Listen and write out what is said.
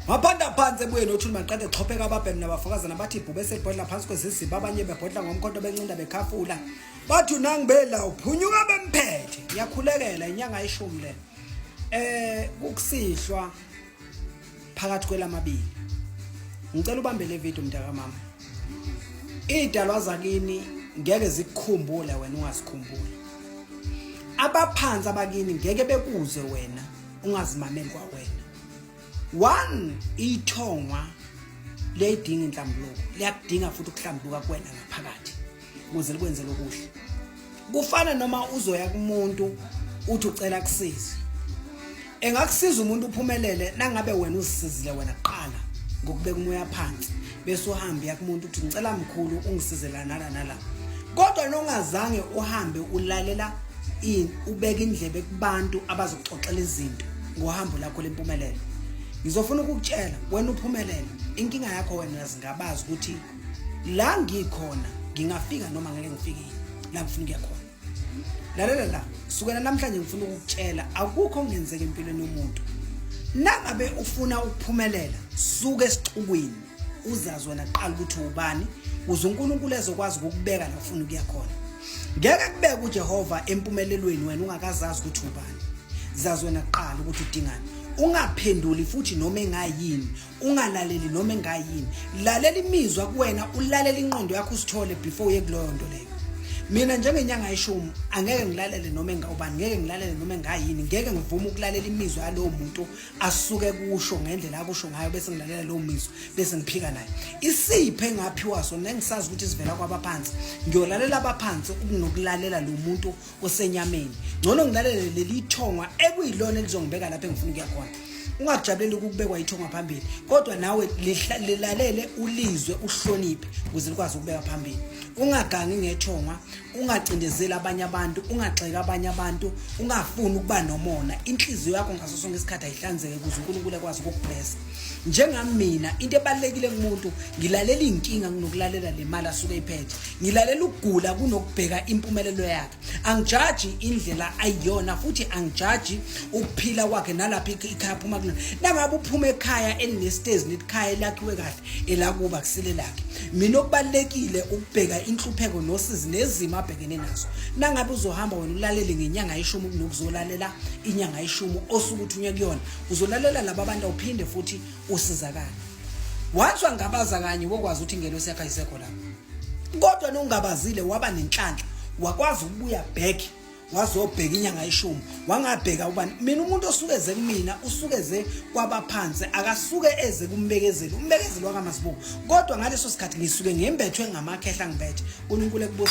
Waphanda phansi ebuye nothuli maqede xopheka ababhemi nabafakazi nabathi ibhubese libhodla phansi kwezizibha abanye bebhodla ngomkhonto bencinda bekhafula bathi nangibela uphunyuka bemphethe yakhulekela inyanga yeshumi le ukusihlwa phakathi kwelamabili. Ngicela ubambe le video mntaka mama. Idalwa zakini ngeke zikukhumbule wena ungasikhumbuli. Abaphansi abakini ngeke bekuze wena ungazimameli kwa wena. One ithongwa leyidinga inhlambuluko liyakudinga futhi ukuhlambuluka kuwena ngaphakathi ukuze likwenze lokuhle. Kufana noma uzoya kumuntu uthi ucela kusiza. Engakusiza umuntu uphumelele nangabe wena uzisizile wena qala ngokubeka umoya phansi bese uhamba ya kumuntu uthi ngicela mkhulu ungisizela nala. Kodwa nongazange uhambe ulalela ubeka indlebe kubantu abazokuxoxela izinto ngohambo lakho lempumelelo. Ngizofuna ukukutshela wena uphumelele inkinga yakho wena yazingabazi ukuthi la ngikhona ngingafika noma ngeke ngifike la ngifuna ukuya khona. Lalela la sukela namhlanje ngifuna ukukutshela akukho ongenzeka empilweni yomuntu. Nangabe ufuna ukuphumelela suke esixukwini uzazi wena qala ukuthi ubani uze uNkulunkulu ezokwazi ukukubeka la ufuna ukuya khona. Ngeke kubeke uJehova empumelelweni wena ungakazazi ukuthi ubani. Zazi wena qala ukuthi udingani. Ungaphenduli futhi noma engayini, ungalaleli noma engayini. Lalela imizwa kuwena, ulalela inqondo yakho usithole before uye kuloyo nto leyo. Mina njengenyanga yeshumi angeke ngilalele noma engawubani, ngeke ngilalele noma engayini, ngeke ngivume ukulalela imizwa yalowo muntu asuke kusho ngendlela akusho ngayo bese ngilalela lowo mizwa bese ngiphika naye. Isiphe engaphiwa sona engisazi ukuthi sivela kwabaphansi. Ngiyolalela abaphansi ukunokulalela lo muntu osenyameni. Ngcono ngilalele leli ithongwa ekuyilona elizongibeka lapha engifuna ukuya khona. Ungajabuleli ukubekwa ithongwa phambili kodwa nawe lilalele ulizwe uhloniphe ukuze likwazi ukubeka phambili. Ungagangi ngethongwa, ungacindezeli abanye abantu, ungagxeka abanye abantu, ungafuni ukuba nomona. Inhliziyo yakho ngaso sonke isikhathi ayihlanzeke ukuze uNkulunkulu akwazi ukukublessa. Njengami mina into ebalekile kumuntu ngilalela inkinga kunokulalela le mali asuke iphethe. Ngilalela ukugula kunokubheka impumelelo yakhe. Angijaji indlela ayiyona futhi angijaji ukuphila kwakhe nalapha ikhaya phuma kulona. Nangabe uphuma ekhaya elinesitezi nekhaya lakhiwe kahle elakuba kusile lakhe. Mina okubalekile ukubheka inhlupheko nosizi nezimo abhekene nazo. Nangabe uzohamba wena ulalele ngenyanga yeshumi kunokuzolalela inyanga yeshumi osukuthi unye kuyona uzolalela laba abantu uphinde futhi usizakala. Wathi wangabaza kanye wokwazi ukuthi ingelo yakhe ayisekho lapho. Kodwa nongabazile waba nenhlanhla wakwazi ukubuya back wazobheka inyanga yeshumi wangabheka ubani. Mina umuntu osuke eze kumina usuke eze kwabaphansi akasuke eze kumbekezeli umbekezeli wakaMasibuko. Kodwa ngaleso sikhathi ngisuke ngembethwe ngamakhehla ngibethe uNkulunkulu ekubona